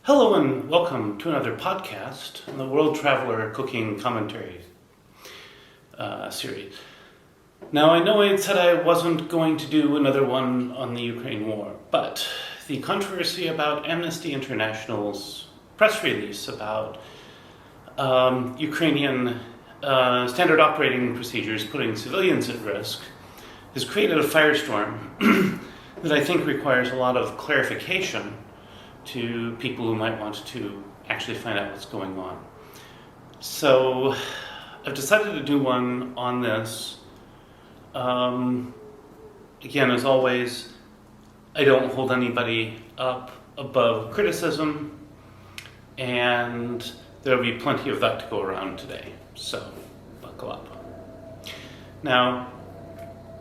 Hello and welcome to another podcast in the World Traveler Cooking Commentary series. Now, I know I had said I wasn't going to do another one on the Ukraine war, but the controversy about Amnesty International's press release about Ukrainian standard operating procedures putting civilians at risk has created a firestorm that I think requires a lot of clarification to people who might want to actually find out what's going on. So I've decided to do one on this. Again, as always, I don't hold anybody up above criticism, and there'll be plenty of that to go around today, so buckle up. Now,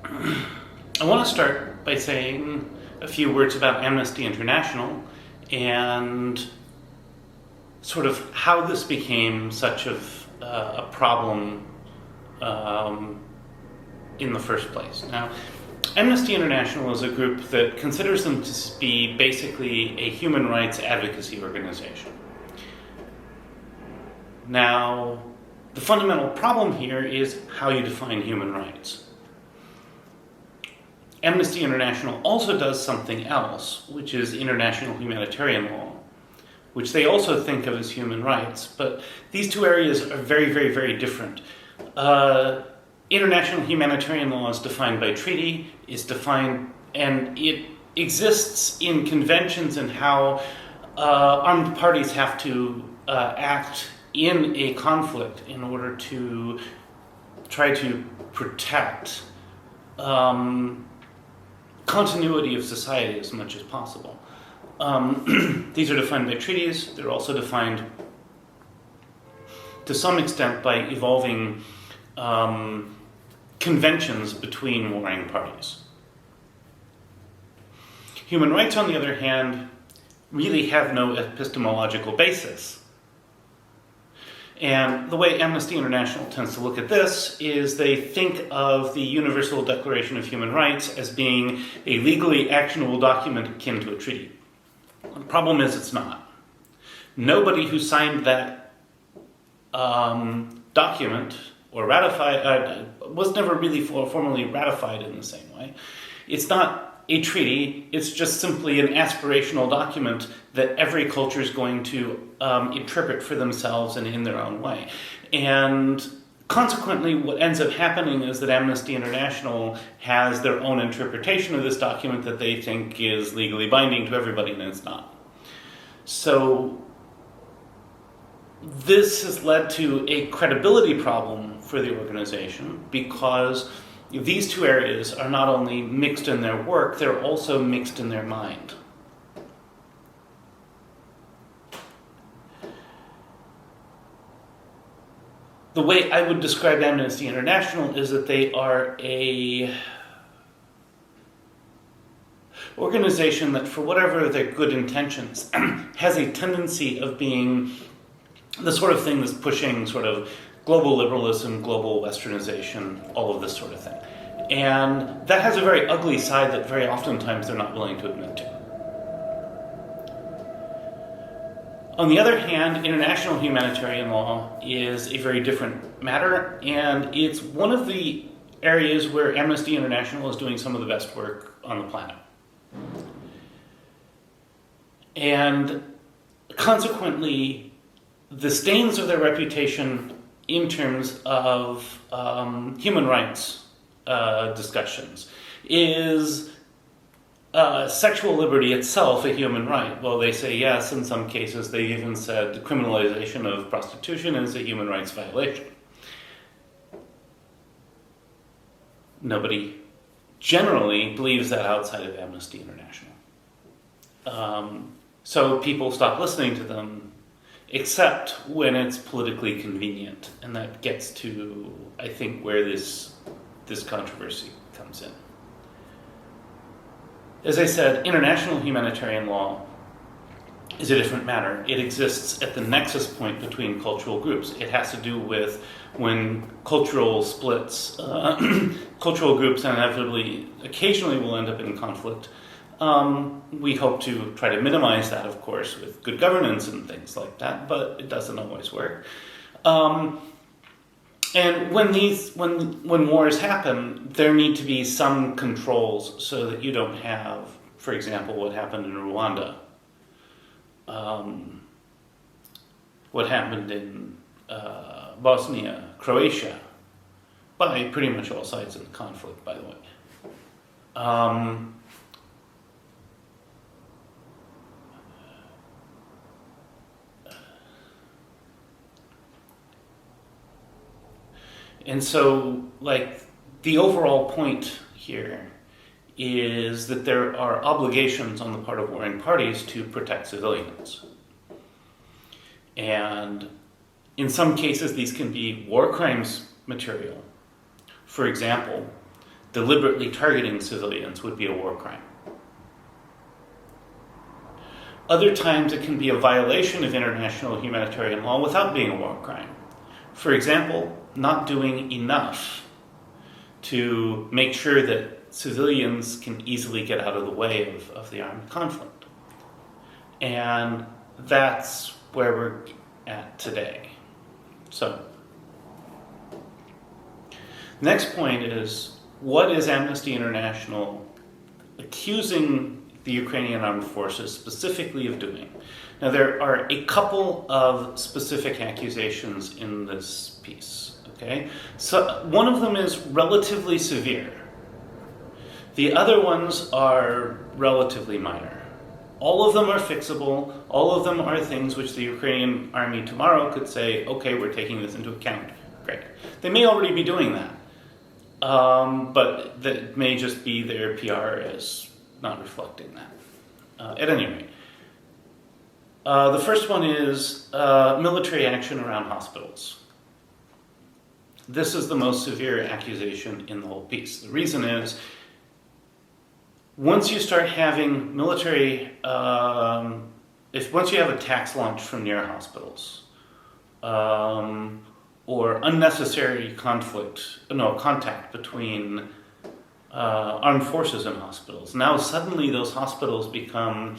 I want to start by saying a few words about Amnesty International and sort of how this became such of a problem in the first place. Now, Amnesty International is a group that considers them to be basically a human rights advocacy organization. Now, the fundamental problem here is how you define human rights. Amnesty International also does something else, which is international humanitarian law, which they also think of as human rights, but these two areas are very, very, very different. International humanitarian law is defined by treaty, and it exists in conventions and how armed parties have to act in a conflict in order to try to protect continuity of society as much as possible. These are defined by treaties. They're also defined to some extent by evolving conventions between warring parties. Human rights, on the other hand, really have no epistemological basis. And the way Amnesty International tends to look at this is they think of the Universal Declaration of Human Rights as being a legally actionable document akin to a treaty. The problem is it's not. Nobody who signed that document or ratified was never really formally ratified in the same way. It's not a treaty, it's just simply an aspirational document that every culture is going to interpret for themselves and in their own way. And consequently, what ends up happening is that Amnesty International has their own interpretation of this document that they think is legally binding to everybody, and it's not. So this has led to a credibility problem for the organization because these two areas are not only mixed in their work, they're also mixed in their mind. The way I would describe Amnesty International is that they are a organization that, for whatever their good intentions, has a tendency of being the sort of thing that's pushing sort of global liberalism, global westernization, all of this sort of thing. And that has a very ugly side that very oftentimes they're not willing to admit to. On the other hand, international humanitarian law is a very different matter, and it's one of the areas where Amnesty International is doing some of the best work on the planet. And consequently, the stains of their reputation in terms of human rights discussions is sexual liberty itself a human right? Well, they say yes. In some cases, they even said criminalization of prostitution is a human rights violation. Nobody generally believes that outside of Amnesty International. So people stop listening to them, except when it's politically convenient. And that gets to, I think, where this controversy comes in. As I said, international humanitarian law is a different matter. It exists at the nexus point between cultural groups. It has to do with when cultural splits, cultural groups inevitably, occasionally will end up in conflict, We hope to try to minimize that, of course, with good governance and things like that, but it doesn't always work. And when wars happen, there need to be some controls so that you don't have, for example, what happened in Rwanda, what happened in Bosnia, Croatia, by pretty much all sides of the conflict, by the way. And so, the overall point here is that there are obligations on the part of warring parties to protect civilians. And in some cases, these can be war crimes material. For example, deliberately targeting civilians would be a war crime. Other times, it can be a violation of international humanitarian law without being a war crime. For example, not doing enough to make sure that civilians can easily get out of the way of the armed conflict. And that's where we're at today. So, next point is, what is Amnesty International accusing the Ukrainian armed forces specifically of doing? Now, there are a couple of specific accusations in this piece, okay? So one of them is relatively severe. The other ones are relatively minor. All of them are fixable. All of them are things which the Ukrainian army tomorrow could say, okay, we're taking this into account. Great. They may already be doing that, but that may just be their PR as not reflecting that. At any rate, the first one is military action around hospitals. This is the most severe accusation in the whole piece. The reason is, once you start having military, once you have attacks launched from near hospitals, or unnecessary contact between armed forces and hospitals, now suddenly those hospitals become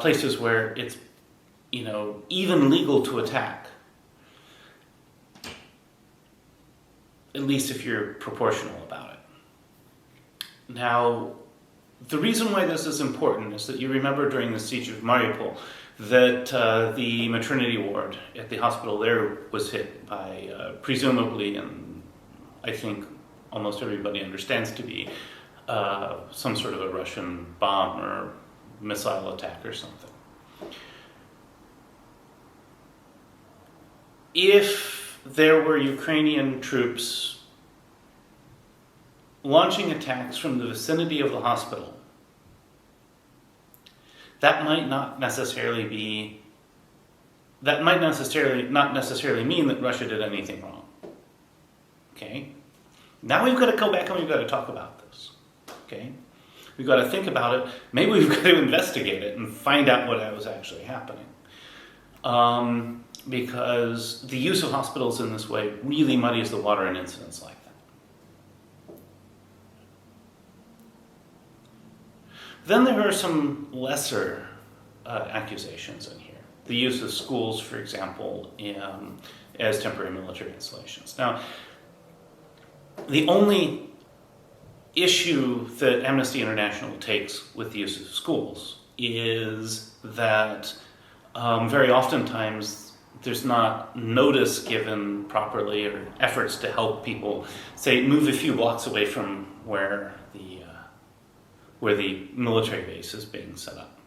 places where it's, even legal to attack. At least if you're proportional about it. Now, the reason why this is important is that you remember during the siege of Mariupol that the maternity ward at the hospital there was hit by, presumably, and I think almost everybody understands to be, some sort of a Russian bomb or missile attack or something. If there were Ukrainian troops launching attacks from the vicinity of the hospital, that might not necessarily mean that Russia did anything wrong. Okay? Now we've got to go back and we've got to talk about this. Okay? We've got to think about it. Maybe we've got to investigate it and find out what was actually happening. Because the use of hospitals in this way really muddies the water in incidents like that. Then there are some lesser accusations in here. The use of schools, for example, as temporary military installations. Now, the only issue that Amnesty International takes with the use of schools is that very oftentimes there's not notice given properly or efforts to help people, say, move a few blocks away from where the military base is being set up.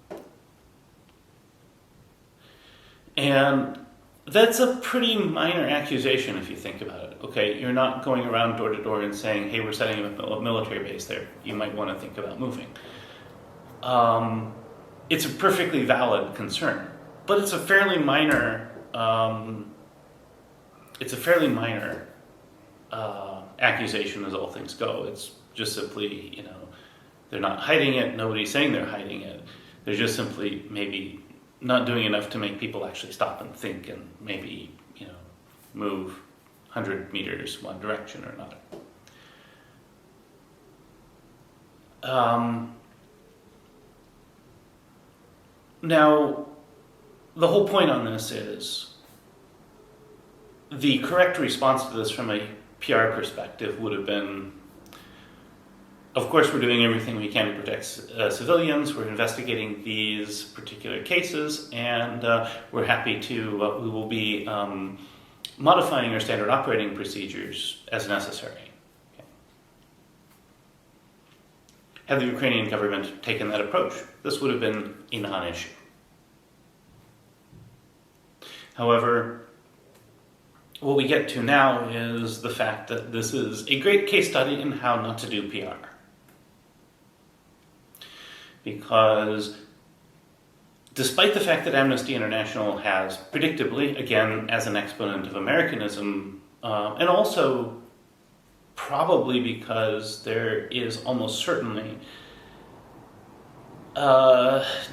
And that's a pretty minor accusation if you think about it. Okay, you're not going around door to door and saying, hey, we're setting up a military base there. You might want to think about moving. It's a perfectly valid concern, but it's a fairly minor accusation as all things go. It's just simply, they're not hiding it. Nobody's saying they're hiding it. They're just simply maybe not doing enough to make people actually stop and think and maybe, move 100 meters one direction or another. Now, the whole point on this is the correct response to this from a PR perspective would have been, of course, we're doing everything we can to protect civilians. We're investigating these particular cases, and we're happy to, we will be modifying our standard operating procedures as necessary. Okay. Had the Ukrainian government taken that approach, this would have been a non-issue. However, what we get to now is the fact that this is a great case study in how not to do PR. Because despite the fact that Amnesty International has, predictably, again, as an exponent of Americanism, and also probably because there is almost certainly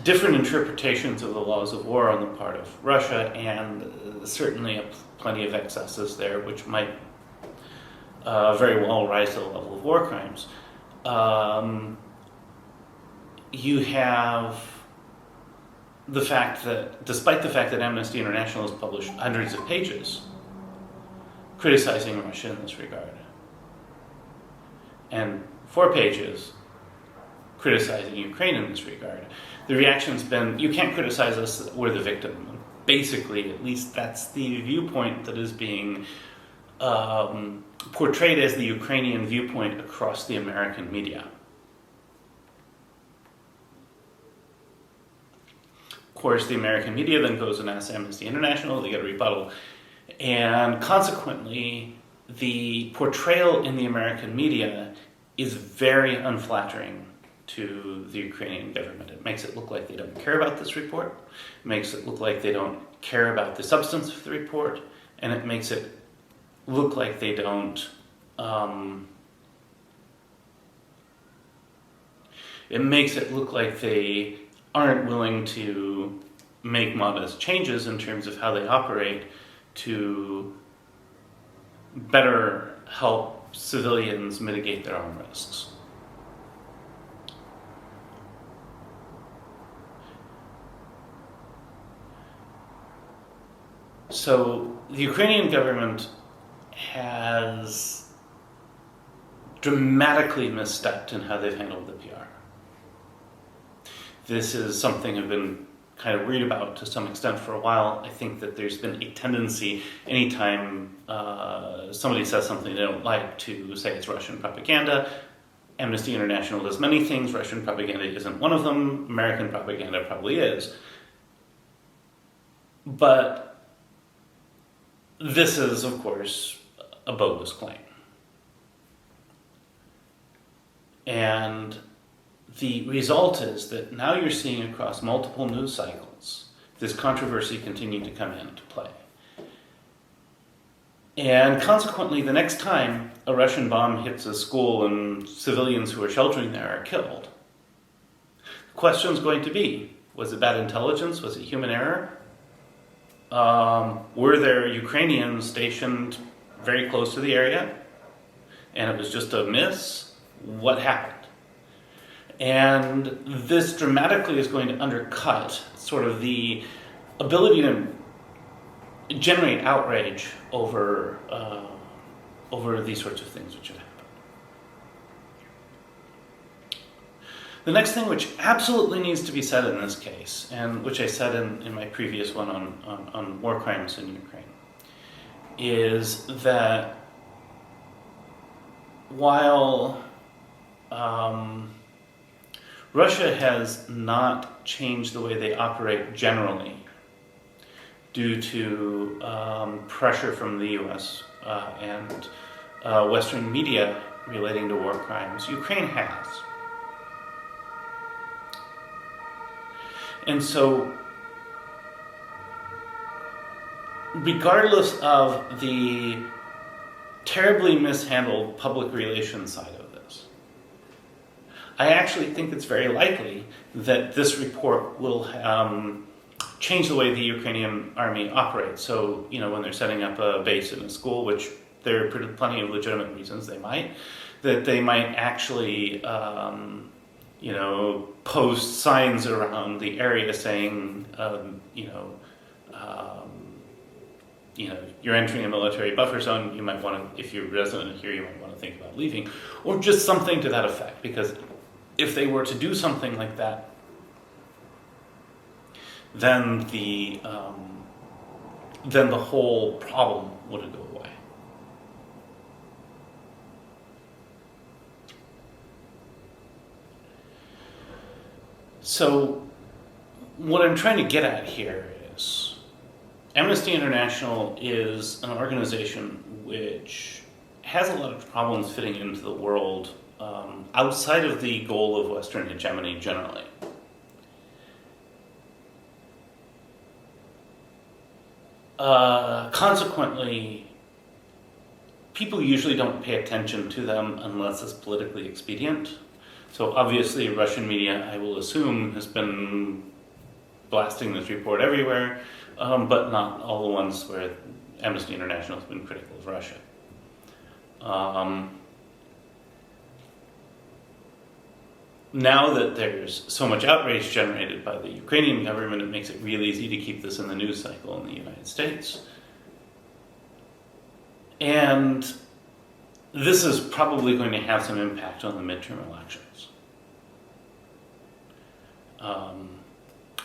different interpretations of the laws of war on the part of Russia, and certainly plenty of excesses there, which might very well rise to the level of war crimes. You have the fact that, despite the fact that Amnesty International has published hundreds of pages criticizing Russia in this regard, and 4 pages criticizing Ukraine in this regard, the reaction's been, you can't criticize us, we're the victim. Basically, at least that's the viewpoint that is being portrayed as the Ukrainian viewpoint across the American media. Of course, the American media then goes and asks Amnesty International, they get a rebuttal, and consequently, the portrayal in the American media is very unflattering to the Ukrainian government. It makes it look like they don't care about this report, it makes it look like they don't care about the substance of the report, and it makes it look like they don't it makes it look like they aren't willing to make modest changes in terms of how they operate to better help civilians mitigate their own risks. So the Ukrainian government has dramatically misstepped in how they've handled the PR. This is something I've been kind of worried about to some extent for a while. I think that there's been a tendency, anytime somebody says something they don't like, to say it's Russian propaganda. Amnesty International does many things. Russian propaganda isn't one of them. American propaganda probably is. But this is, of course, a bogus claim. And the result is that now you're seeing across multiple news cycles this controversy continue to come into play. And consequently, the next time a Russian bomb hits a school and civilians who are sheltering there are killed, the question is going to be, was it bad intelligence? Was it human error? Were there Ukrainians stationed very close to the area and it was just a miss? What happened? And this dramatically is going to undercut sort of the ability to generate outrage over these sorts of things which have happened. The next thing which absolutely needs to be said in this case, and which I said in my previous one on war crimes in Ukraine, is that while Russia has not changed the way they operate generally due to pressure from the US and Western media relating to war crimes, Ukraine has. And so, regardless of the terribly mishandled public relations side of this, I actually think it's very likely that this report will change the way the Ukrainian army operates. So, when they're setting up a base in a school, which there are plenty of legitimate reasons they might, that they might actually post signs around the area saying, you're entering a military buffer zone, you might want to, if you're a resident here, you might want to think about leaving, or just something to that effect, because if they were to do something like that, then the whole problem would go away. So what I'm trying to get at here is Amnesty International is an organization which has a lot of problems fitting into the world outside of the goal of Western hegemony generally. Consequently, people usually don't pay attention to them unless it's politically expedient. So obviously Russian media, I will assume, has been blasting this report everywhere, but not all the ones where Amnesty International has been critical of Russia. Now that there's so much outrage generated by the Ukrainian government, it makes it real easy to keep this in the news cycle in the United States. And this is probably going to have some impact on the midterm elections.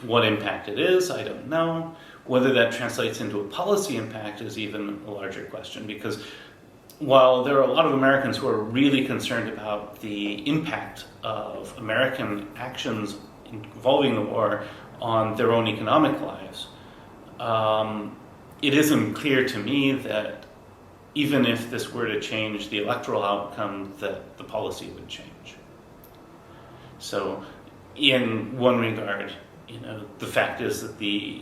What impact it is, I don't know. Whether that translates into a policy impact is even a larger question, because while there are a lot of Americans who are really concerned about the impact of American actions involving the war on their own economic lives, it isn't clear to me that even if this were to change the electoral outcome, that the policy would change. So in one regard, the fact is that the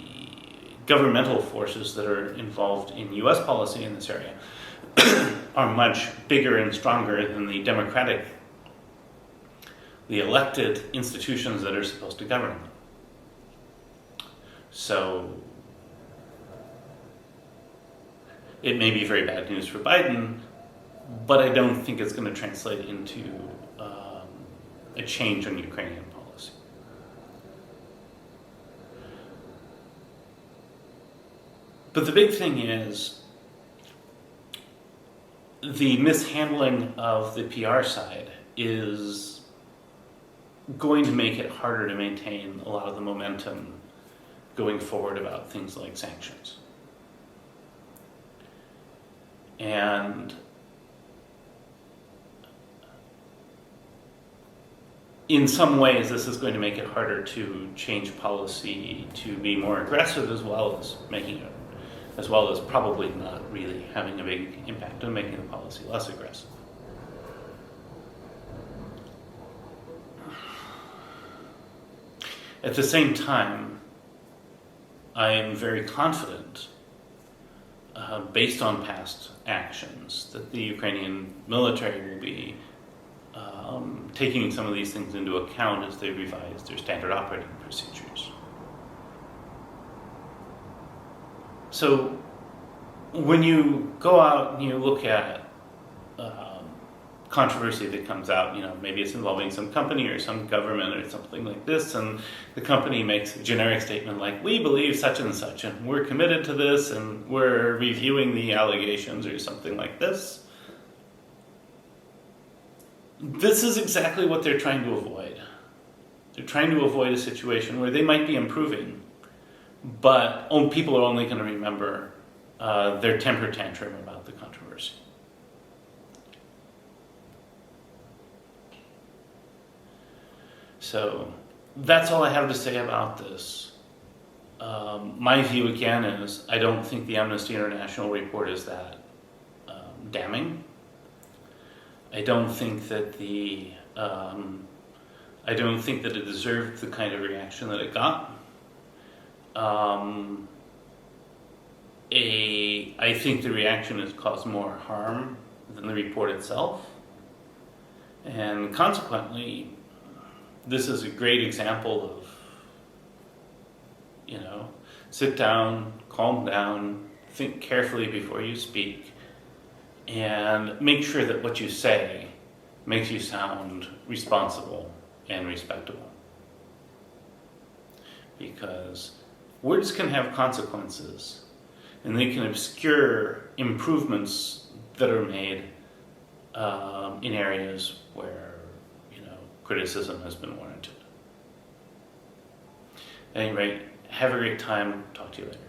governmental forces that are involved in U.S. policy in this area are much bigger and stronger than the elected institutions that are supposed to govern them. So it may be very bad news for Biden, but I don't think it's going to translate into a change in Ukrainian policy. But the big thing is the mishandling of the PR side is going to make it harder to maintain a lot of the momentum going forward about things like sanctions. And in some ways, this is going to make it harder to change policy to be more aggressive, as well as probably not really having a big impact on making the policy less aggressive. At the same time, I am very confident, based on past actions, that the Ukrainian military will be taking some of these things into account as they revise their standard operating procedures. So when you go out and you look at controversy that comes out, maybe it's involving some company or some government or something like this, and the company makes a generic statement like, we believe such and such, and we're committed to this, and we're reviewing the allegations or something like this. This is exactly what they're trying to avoid. They're trying to avoid a situation where they might be improving, but people are only going to remember their temper tantrum about the controversy. So that's all I have to say about this. My view again is I don't think the Amnesty International report is that damning. I don't think that it deserved the kind of reaction that it got. I think the reaction has caused more harm than the report itself. And consequently, this is a great example of, sit down, calm down, think carefully before you speak, and make sure that what you say makes you sound responsible and respectable. Because words can have consequences, and they can obscure improvements that are made in areas where, criticism has been warranted. At any rate, have a great time. Talk to you later.